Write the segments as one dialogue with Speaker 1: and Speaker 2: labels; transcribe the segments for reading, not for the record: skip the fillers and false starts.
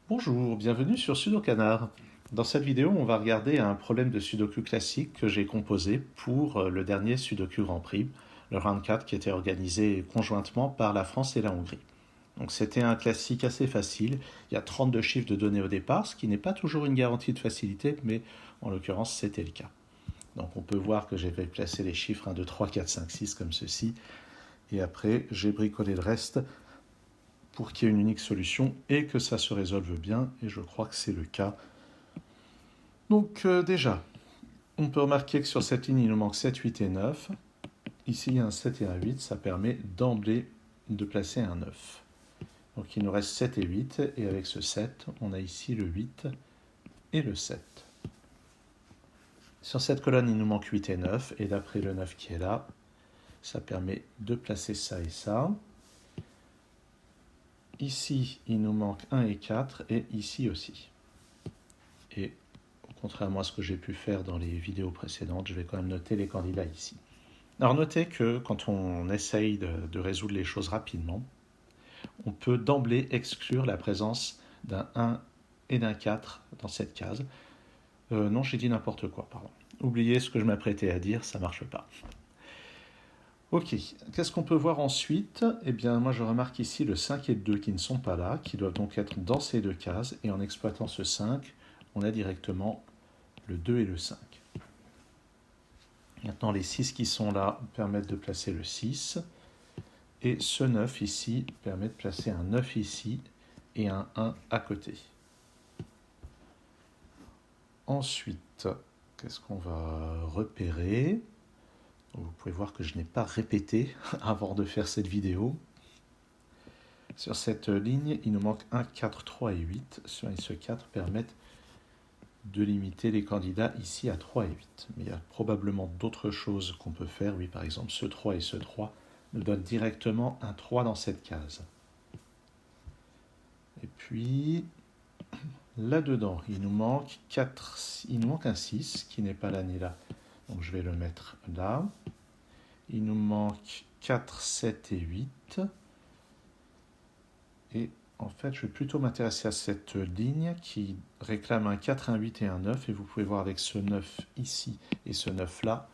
Speaker 1: Bonjour, bienvenue sur Sudokanar. Dans cette vidéo, on va regarder un problème de Sudoku classique que j'ai composé pour le dernier Sudoku Grand Prix, le Round 4 qui était organisé conjointement par la France et la Hongrie. Donc c'était un classique assez facile, il y a 32 chiffres de données au départ, ce qui n'est pas toujours une garantie de facilité, mais en l'occurrence c'était le cas. Donc on peut voir que j'ai placé les chiffres 1, 2, 3, 4, 5, 6 comme ceci, et après j'ai bricolé le reste pour qu'il y ait une unique solution et que ça se résolve bien, et je crois que c'est le cas. Donc déjà, on peut remarquer que sur cette ligne, il nous manque 7, 8 et 9. Ici, il y a un 7 et un 8, ça permet d'emblée de placer un 9. Donc il nous reste 7 et 8, et avec ce 7, on a ici le 8 et le 7. Sur cette colonne, il nous manque 8 et 9, et d'après le 9 qui est là, ça permet de placer ça et ça. Ici, il nous manque 1 et 4, et ici aussi. Et contrairement à ce que j'ai pu faire dans les vidéos précédentes, je vais quand même noter les candidats ici. Alors notez que quand on essaye de résoudre les choses rapidement, on peut d'emblée exclure la présence d'un 1 et d'un 4 dans cette case. Non, j'ai dit n'importe quoi, pardon. Oubliez ce que je m'apprêtais à dire, ça ne marche pas. Ok, qu'est-ce qu'on peut voir ensuite? Eh bien, moi je remarque ici le 5 et le 2 qui ne sont pas là, qui doivent donc être dans ces deux cases, et en exploitant ce 5, on a directement le 2 et le 5. Maintenant, les 6 qui sont là permettent de placer le 6. Et ce 9 ici permet de placer un 9 ici et un 1 à côté. Ensuite, qu'est-ce qu'on va repérer? Vous pouvez voir que je n'ai pas répété avant de faire cette vidéo. Sur cette ligne, il nous manque 1, 4, 3 et 8. Ce 4 permettent de limiter les candidats ici à 3 et 8. Mais il y a probablement d'autres choses qu'on peut faire. Oui, par exemple, ce 3 et ce 3 nous donnent directement un 3 dans cette case. Et puis, là-dedans, il nous manque un 6 qui n'est pas là ni là. Donc je vais le mettre là. Il nous manque 4, 7 et 8. Et en fait, je vais plutôt m'intéresser à cette ligne qui réclame un 4, un 8 et un 9. Et vous pouvez voir avec ce 9 ici et ce 9 là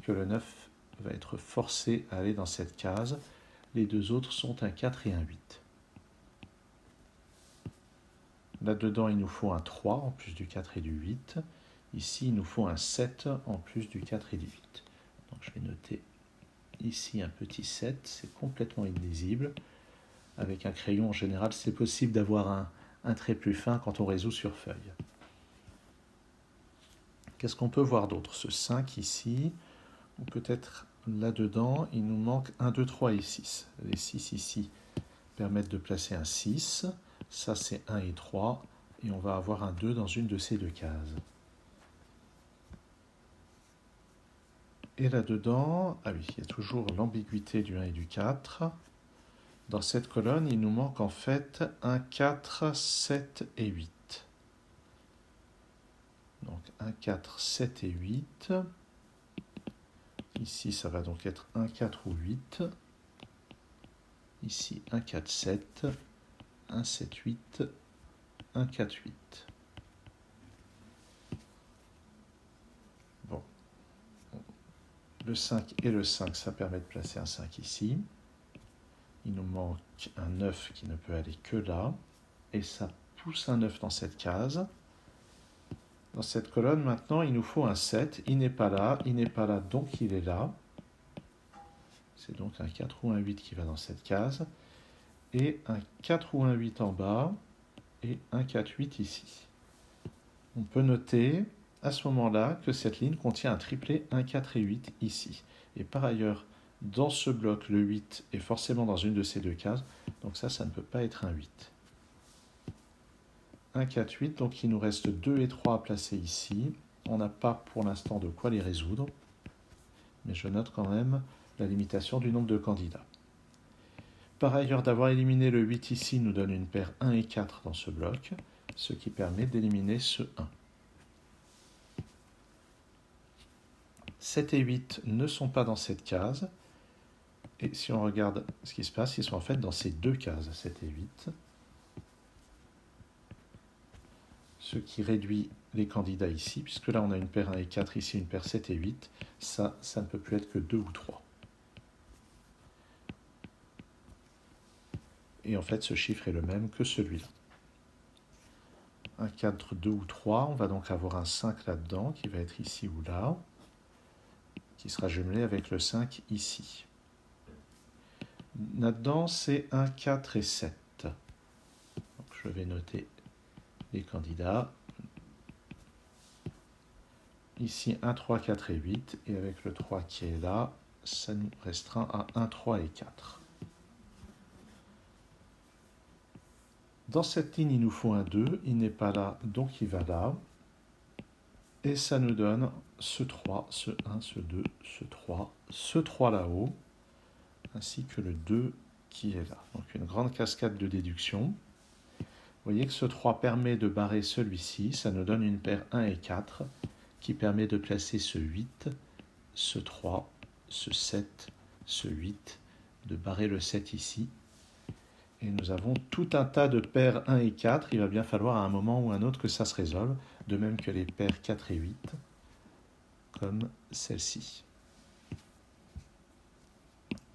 Speaker 1: que le 9 va être forcé à aller dans cette case. Les deux autres sont un 4 et un 8. Là-dedans, il nous faut un 3 en plus du 4 et du 8. Ici, il nous faut un 7 en plus du 4 et du 8. Donc je vais noter ici un petit 7, c'est complètement illisible. Avec un crayon, en général, c'est possible d'avoir un trait plus fin quand on résout sur feuille. Qu'est-ce qu'on peut voir d'autre? Ce 5 ici, ou peut-être là-dedans, il nous manque 1, 2, 3 et 6. Les 6 ici permettent de placer un 6. Ça, c'est 1 et 3. Et on va avoir un 2 dans une de ces deux cases. Et là-dedans, ah oui, il y a toujours l'ambiguïté du 1 et du 4. Dans cette colonne, il nous manque en fait un 4, 7 et 8. Donc 1, 4, 7 et 8. Ici, ça va donc être 1, 4 ou 8. Ici, 1, 4, 7. 1, 7, 8. 1, 4, 8. Bon. Le 5 et le 5, ça permet de placer un 5 ici. Il nous manque un 9 qui ne peut aller que là. Et ça pousse un 9 dans cette case. Dans cette colonne, maintenant, il nous faut un 7. Il n'est pas là, donc il est là. C'est donc un 4 ou un 8 qui va dans cette case. Et un 4 ou un 8 en bas. Et un 4, 8 ici. On peut noter à ce moment-là que cette ligne contient un triplet 1, 4 et 8 ici. Et par ailleurs, dans ce bloc, le 8 est forcément dans une de ces deux cases. Donc ça ne peut pas être un 8. 1, 4, 8, donc il nous reste 2 et 3 à placer ici. On n'a pas pour l'instant de quoi les résoudre, mais je note quand même la limitation du nombre de candidats. Par ailleurs, d'avoir éliminé le 8 ici nous donne une paire 1 et 4 dans ce bloc, ce qui permet d'éliminer ce 1. 7 et 8 ne sont pas dans cette case, et si on regarde ce qui se passe, ils sont en fait dans ces deux cases, 7 et 8. ce qui réduit les candidats ici, puisque là on a une paire 1 et 4, ici une paire 7 et 8, ça ne peut plus être que 2 ou 3. Et en fait ce chiffre est le même que celui-là. Un 4, 2 ou 3, on va donc avoir un 5 là-dedans, qui va être ici ou là, qui sera jumelé avec le 5 ici. Là-dedans, c'est 1, 4 et 7. Donc, je vais noter les candidats. Ici, 1, 3, 4 et 8. Et avec le 3 qui est là, ça nous restreint à 1, 3 et 4. Dans cette ligne, il nous faut un 2. Il n'est pas là, donc il va là. Et ça nous donne ce 3, ce 1, ce 2, ce 3 là-haut, ainsi que le 2 qui est là. Donc une grande cascade de déduction. Vous voyez que ce 3 permet de barrer celui-ci, ça nous donne une paire 1 et 4, qui permet de placer ce 8, ce 3, ce 7, ce 8, de barrer le 7 ici. Et nous avons tout un tas de paires 1 et 4, il va bien falloir à un moment ou à un autre que ça se résolve, de même que les paires 4 et 8, comme celle-ci.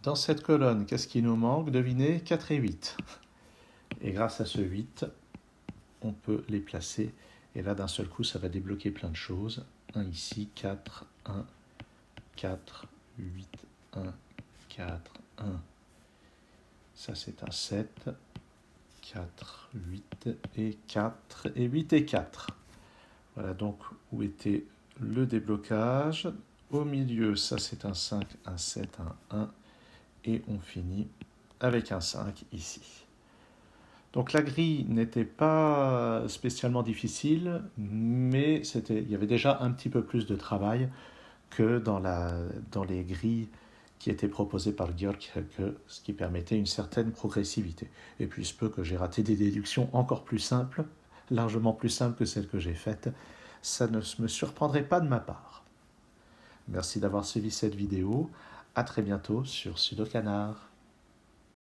Speaker 1: Dans cette colonne, qu'est-ce qui nous manque? Devinez, 4 et 8. Et grâce à ce 8, on peut les placer. Et là, d'un seul coup, ça va débloquer plein de choses. 1 ici, 4, 1, 4, 8, 1, 4, 1. Ça, c'est un 7, 4, 8 et 4, et 8 et 4. Voilà donc où était le déblocage. Au milieu, ça, c'est un 5, un 7, un 1. Et on finit avec un 5 ici. Donc la grille n'était pas spécialement difficile, mais il y avait déjà un petit peu plus de travail que dans les grilles qui étaient proposées par Georg Helke, ce qui permettait une certaine progressivité. Et puis il se peut que j'ai raté des déductions encore plus simples, largement plus simples que celles que j'ai faites. Ça ne me surprendrait pas de ma part. Merci d'avoir suivi cette vidéo. À très bientôt sur Sudocanard.